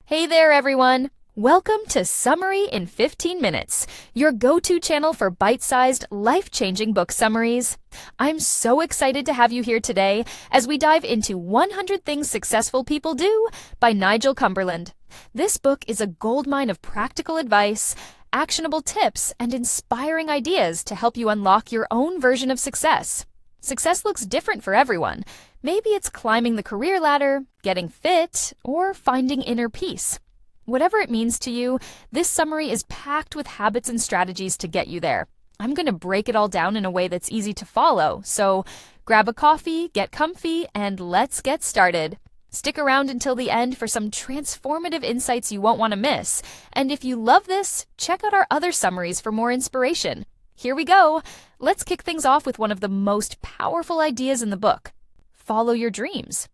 Hey there, everyone! Welcome to Summary in 15 Minutes, your go-to channel for bite-sized, life-changing book summaries. I'm so excited to have you here today as we dive into 100 Things Successful People Do by Nigel Cumberland. This book is a goldmine of practical advice, actionable tips, and inspiring ideas to help you unlock your own version of success. Success looks different for everyone. Maybe it's climbing the career ladder, getting fit, or finding inner peace. Whatever it means to you, this summary is packed with habits and strategies to get you there. I'm going to break it all down in a way that's easy to follow, so grab a coffee, get comfy, and let's get started. Stick around until the end for some transformative insights you won't want to miss. And if you love this, check out our other summaries for more inspiration. Here we go. Let's kick things off with one of the most powerful ideas in the book. Follow your dreams.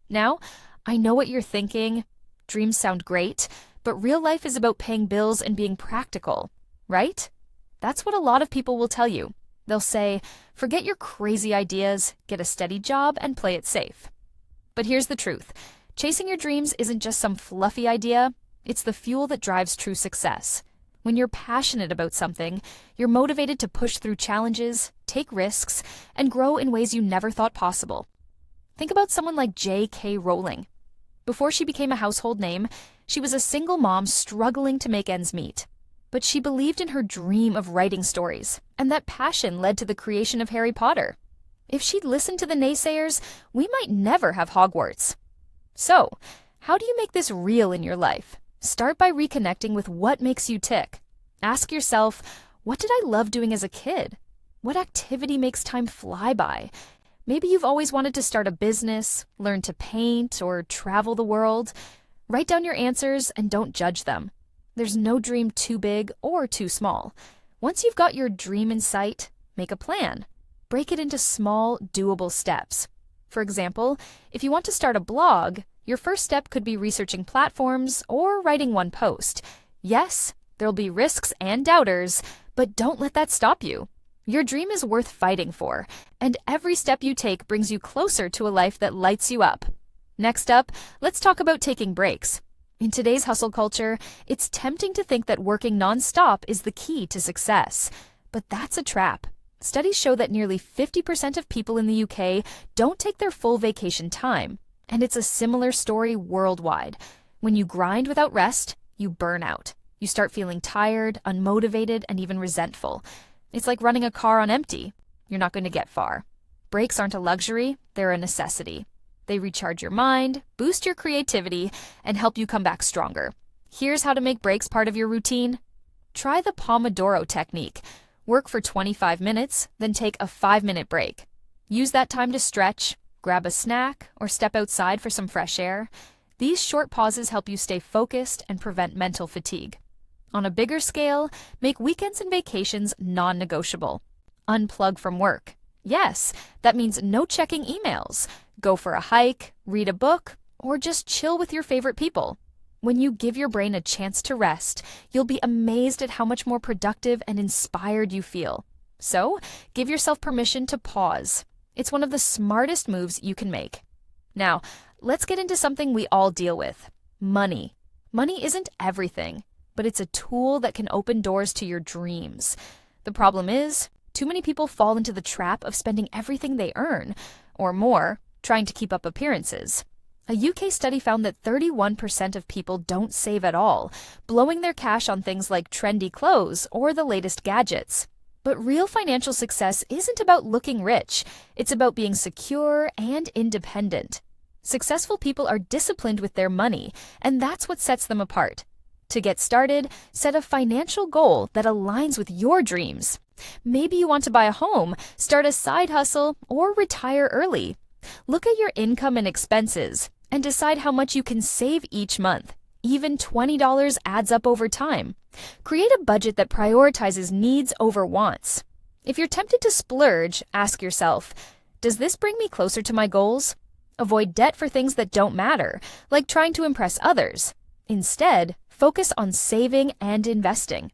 Now, I know what you're thinking. Dreams sound great, but real life is about paying bills and being practical, right? That's what a lot of people will tell you. They'll say, forget your crazy ideas, get a steady job, and play it safe. But here's the truth. Chasing your dreams isn't just some fluffy idea. It's the fuel that drives true success. When you're passionate about something, you're motivated to push through challenges, take risks, and grow in ways you never thought possible. Think about someone like J.K. Rowling. Before she became a household name, she was a single mom struggling to make ends meet. But she believed in her dream of writing stories, and that passion led to the creation of Harry Potter. If she'd listened to the naysayers, we might never have Hogwarts. So, how do you make this real in your life? Start by reconnecting with what makes you tick. Ask yourself, what did I love doing as a kid? What activity makes time fly by? Maybe you've always wanted to start a business, learn to paint, or travel the world. Write down your answers and don't judge them. There's no dream too big or too small. Once you've got your dream in sight, make a plan. Break it into small, doable steps. For example, if you want to start a blog, your first step could be researching platforms or writing one post. Yes, there'll be risks and doubters, but don't let that stop you. Your dream is worth fighting for, and every step you take brings you closer to a life that lights you up. Next up, let's talk about taking breaks. In today's hustle culture, it's tempting to think that working non-stop is the key to success. But that's a trap. Studies show that nearly 50% of people in the UK don't take their full vacation time, and it's a similar story worldwide. When you grind without rest, you burn out. You start feeling tired, unmotivated, and even resentful. It's like running a car on empty. You're not going to get far. Breaks aren't a luxury, they're a necessity. They recharge your mind, boost your creativity, and help you come back stronger. Here's how to make breaks part of your routine. Try the Pomodoro technique. Work for 25 minutes, then take a 5-minute break. Use that time to stretch, grab a snack, or step outside for some fresh air. These short pauses help you stay focused and prevent mental fatigue. On a bigger scale, make weekends and vacations non-negotiable. Unplug from work. Yes, that means no checking emails. Go for a hike, read a book, or just chill with your favorite people. When you give your brain a chance to rest, you'll be amazed at how much more productive and inspired you feel. So, give yourself permission to pause. It's one of the smartest moves you can make. Now, let's get into something we all deal with. Money. Money isn't everything, but it's a tool that can open doors to your dreams. The problem is, too many people fall into the trap of spending everything they earn, or more, trying to keep up appearances. A UK study found that 31% of people don't save at all, blowing their cash on things like trendy clothes or the latest gadgets. But real financial success isn't about looking rich. It's about being secure and independent. Successful people are disciplined with their money, and that's what sets them apart. To get started, set a financial goal that aligns with your dreams. Maybe you want to buy a home, start a side hustle, or retire early. Look at your income and expenses and decide how much you can save each month. Even $20 adds up over time. Create a budget that prioritizes needs over wants. If you're tempted to splurge, ask yourself, does this bring me closer to my goals? Avoid debt for things that don't matter, like trying to impress others. Instead, focus on saving and investing.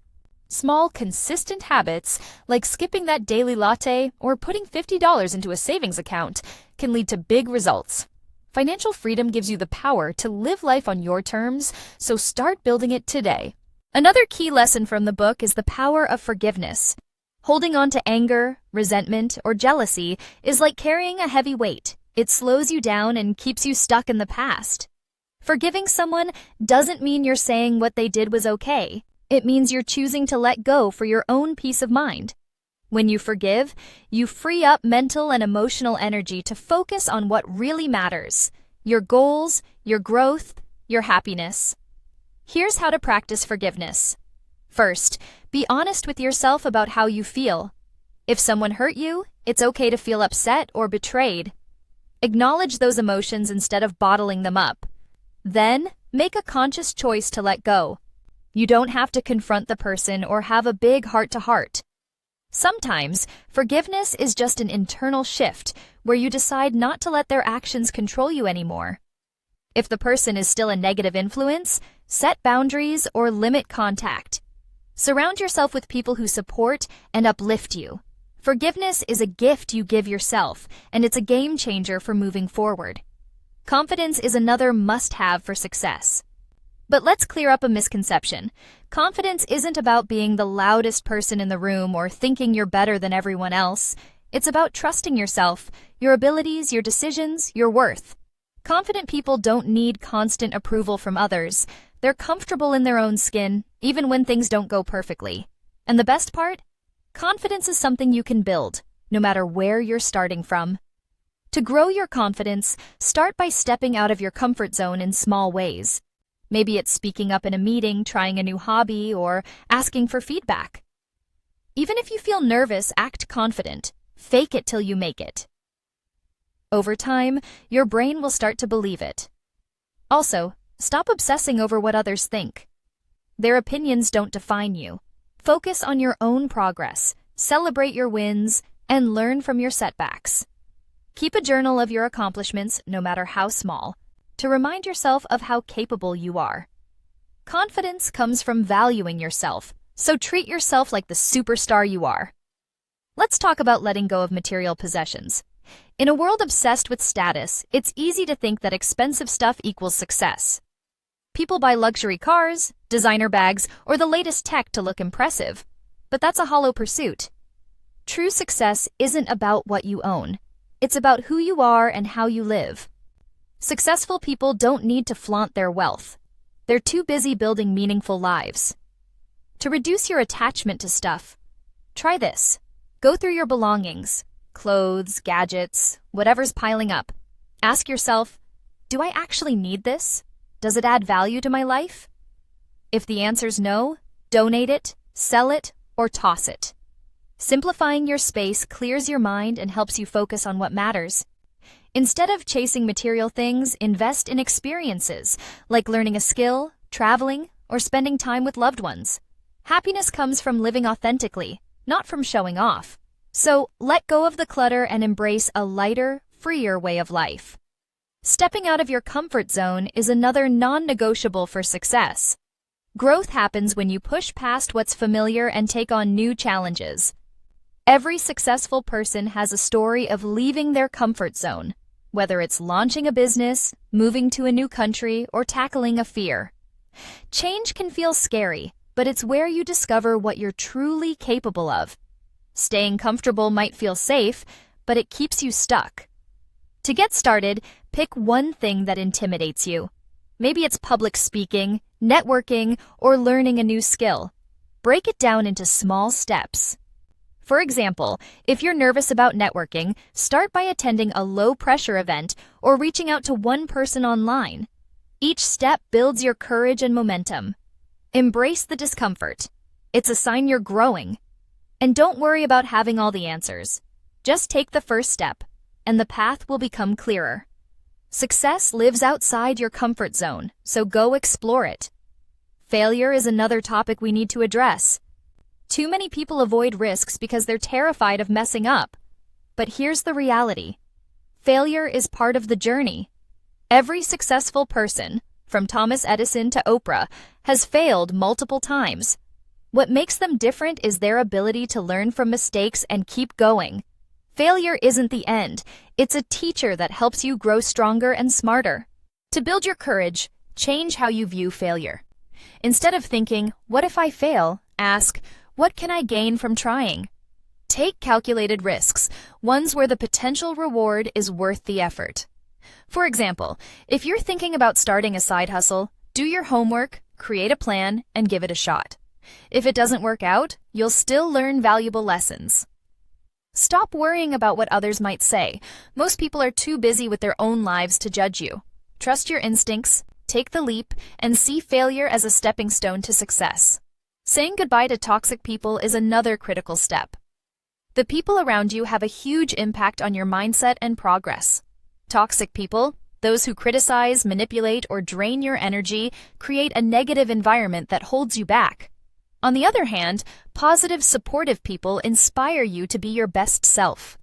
Small, consistent habits, like skipping that daily latte or putting $50 into a savings account, can lead to big results. Financial freedom gives you the power to live life on your terms, so start building it today. Another key lesson from the book is the power of forgiveness. Holding on to anger, resentment, or jealousy is like carrying a heavy weight. It slows you down and keeps you stuck in the past. Forgiving someone doesn't mean you're saying what they did was okay. It means you're choosing to let go for your own peace of mind. When you forgive, you free up mental and emotional energy to focus on what really matters: your goals, your growth, your happiness. Here's how to practice forgiveness. First, be honest with yourself about how you feel. If someone hurt you, it's okay to feel upset or betrayed. Acknowledge those emotions instead of bottling them up. Then, make a conscious choice to let go. You don't have to confront the person or have a big heart-to-heart. Sometimes, forgiveness is just an internal shift where you decide not to let their actions control you anymore. If the person is still a negative influence, set boundaries or limit contact. Surround yourself with people who support and uplift you. Forgiveness is a gift you give yourself, and it's a game changer for moving forward. Confidence is another must-have for success. But let's clear up a misconception. Confidence isn't about being the loudest person in the room or thinking you're better than everyone else. It's about trusting yourself, your abilities, your decisions, your worth. Confident people don't need constant approval from others. They're comfortable in their own skin, even when things don't go perfectly. And the best part? Confidence is something you can build, no matter where you're starting from. To grow your confidence, start by stepping out of your comfort zone in small ways. Maybe it's speaking up in a meeting, trying a new hobby, or asking for feedback. Even if you feel nervous, act confident. Fake it till you make it. Over time, your brain will start to believe it. Also, stop obsessing over what others think. Their opinions don't define you. Focus on your own progress, celebrate your wins, and learn from your setbacks. Keep a journal of your accomplishments, no matter how small, to remind yourself of how capable you are. Confidence comes from valuing yourself, so treat yourself like the superstar you are. Let's talk about letting go of material possessions. In a world obsessed with status, it's easy to think that expensive stuff equals success. People buy luxury cars, designer bags, or the latest tech to look impressive. But that's a hollow pursuit. True success isn't about what you own. It's about who you are and how you live. Successful people don't need to flaunt their wealth. They're too busy building meaningful lives. To reduce your attachment to stuff, try this. Go through your belongings, clothes, gadgets, whatever's piling up. Ask yourself, do I actually need this? Does it add value to my life? If the answer's no, donate it, sell it, or toss it. Simplifying your space clears your mind and helps you focus on what matters. Instead of chasing material things, invest in experiences, like learning a skill, traveling, or spending time with loved ones. Happiness comes from living authentically, not from showing off. So let go of the clutter and embrace a lighter, freer way of life. Stepping out of your comfort zone is another non-negotiable for success. Growth happens when you push past what's familiar and take on new challenges. Every successful person has a story of leaving their comfort zone, whether it's launching a business, moving to a new country, or tackling a fear. Change can feel scary, but it's where you discover what you're truly capable of. Staying comfortable might feel safe, but it keeps you stuck. To get started, pick one thing that intimidates you. Maybe it's public speaking, networking, or learning a new skill. Break it down into small steps. For example, if you're nervous about networking, start by attending a low-pressure event or reaching out to one person online. Each step builds your courage and momentum. Embrace the discomfort. It's a sign you're growing. And don't worry about having all the answers. Just take the first step, and the path will become clearer. Success lives outside your comfort zone, so go explore it. Failure is another topic we need to address. Too many people avoid risks because they're terrified of messing up. But here's the reality. Failure is part of the journey. Every successful person, from Thomas Edison to Oprah, has failed multiple times. What makes them different is their ability to learn from mistakes and keep going. Failure isn't the end. It's a teacher that helps you grow stronger and smarter. To build your courage, change how you view failure. Instead of thinking, "What if I fail?" ask, "What can I gain from trying?" Take calculated risks, ones where the potential reward is worth the effort. For example, if you're thinking about starting a side hustle, do your homework, create a plan, and give it a shot. If it doesn't work out, you'll still learn valuable lessons. Stop worrying about what others might say. Most people are too busy with their own lives to judge you. Trust your instincts, take the leap, and see failure as a stepping stone to success. Saying goodbye to toxic people is another critical step. The people around you have a huge impact on your mindset and progress. Toxic people, those who criticize, manipulate, or drain your energy, create a negative environment that holds you back. On the other hand, positive, supportive people inspire you to be your best self.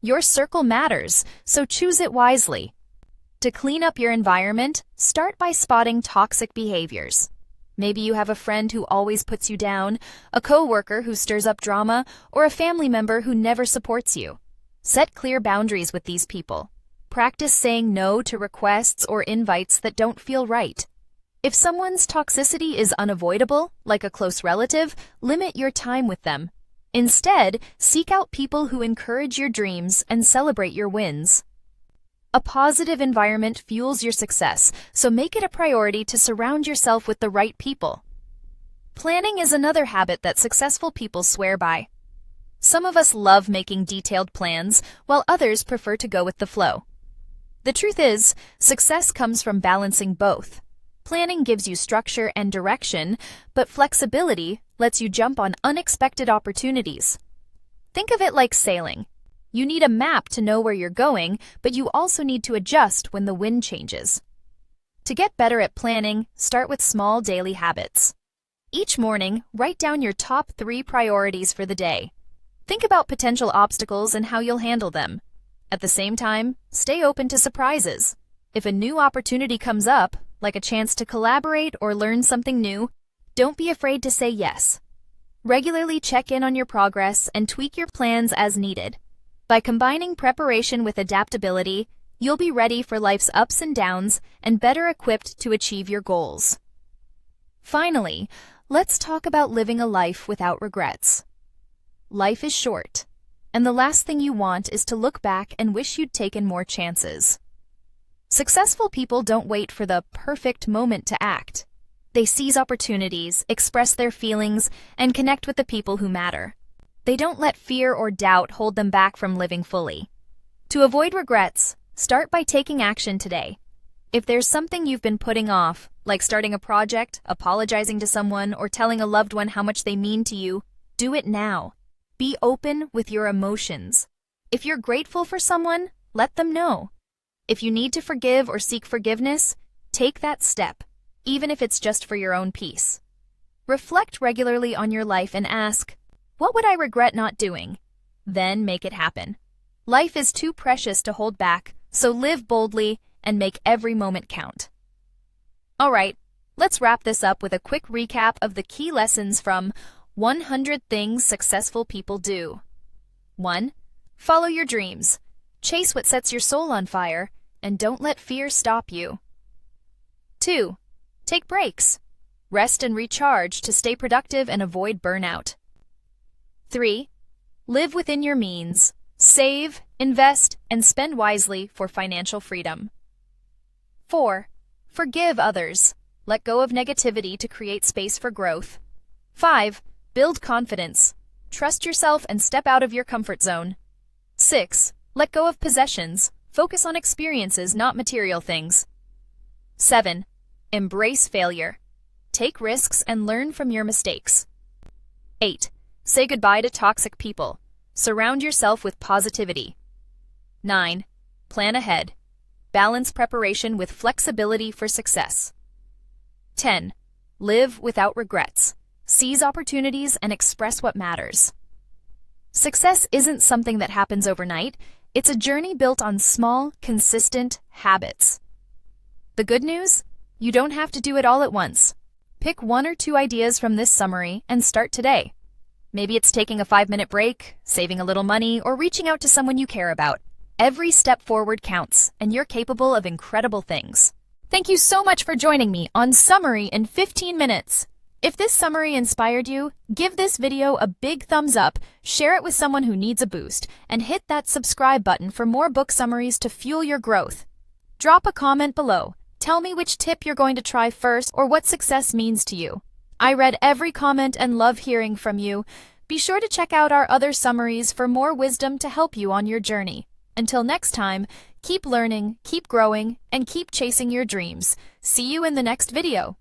Your circle matters, so choose it wisely. To clean up your environment, start by spotting toxic behaviors. Maybe you have a friend who always puts you down, a coworker who stirs up drama, or a family member who never supports you. Set clear boundaries with these people. Practice saying no to requests or invites that don't feel right. If someone's toxicity is unavoidable, like a close relative, limit your time with them. Instead, seek out people who encourage your dreams and celebrate your wins. A positive environment fuels your success, so make it a priority to surround yourself with the right people. Planning is another habit that successful people swear by. Some of us love making detailed plans, while others prefer to go with the flow. The truth is, success comes from balancing both. Planning gives you structure and direction, but flexibility lets you jump on unexpected opportunities. Think of it like sailing. You need a map to know where you're going, but you also need to adjust when the wind changes. To get better at planning, start with small daily habits. Each morning, write down your top 3 priorities for the day. Think about potential obstacles and how you'll handle them. At the same time, stay open to surprises. If a new opportunity comes up, like a chance to collaborate or learn something new, don't be afraid to say yes. Regularly check in on your progress and tweak your plans as needed. By combining preparation with adaptability, you'll be ready for life's ups and downs and better equipped to achieve your goals. Finally, let's talk about living a life without regrets. Life is short, and the last thing you want is to look back and wish you'd taken more chances. Successful people don't wait for the perfect moment to act. They seize opportunities, express their feelings, and connect with the people who matter. They don't let fear or doubt hold them back from living fully. To avoid regrets, start by taking action today. If there's something you've been putting off, like starting a project, apologizing to someone, or telling a loved one how much they mean to you, do it now. Be open with your emotions. If you're grateful for someone, let them know. If you need to forgive or seek forgiveness, take that step, even if it's just for your own peace. Reflect regularly on your life and ask, what would I regret not doing? Then make it happen. Life is too precious to hold back, so live boldly and make every moment count. All right, let's wrap this up with a quick recap of the key lessons from 100 Things Successful People Do. 1. Follow your dreams. Chase what sets your soul on fire, and don't let fear stop you. 2. Take breaks. Rest and recharge to stay productive and avoid burnout. 3. Live within your means. Save, invest, and spend wisely for financial freedom. 4. Forgive others. Let go of negativity to create space for growth. 5. Build confidence. Trust yourself and step out of your comfort zone. 6. Let go of possessions. Focus on experiences, not material things. 7. Embrace failure. Take risks and learn from your mistakes. 8. Say goodbye to toxic people. Surround yourself with positivity. 9. Plan ahead. Balance preparation with flexibility for success. 10. Live without regrets. Seize opportunities and express what matters. Success isn't something that happens overnight. It's a journey built on small, consistent habits. The good news? You don't have to do it all at once. Pick 1 or 2 ideas from this summary and start today. Maybe it's taking a 5-minute break, saving a little money, or reaching out to someone you care about. Every step forward counts, and you're capable of incredible things. Thank you so much for joining me on Summary in 15 Minutes. If this summary inspired you, give this video a big thumbs up, share it with someone who needs a boost, and hit that subscribe button for more book summaries to fuel your growth. Drop a comment below. Tell me which tip you're going to try first or what success means to you. I read every comment and love hearing from you. Be sure to check out our other summaries for more wisdom to help you on your journey. Until next time, keep learning, keep growing, and keep chasing your dreams. See you in the next video.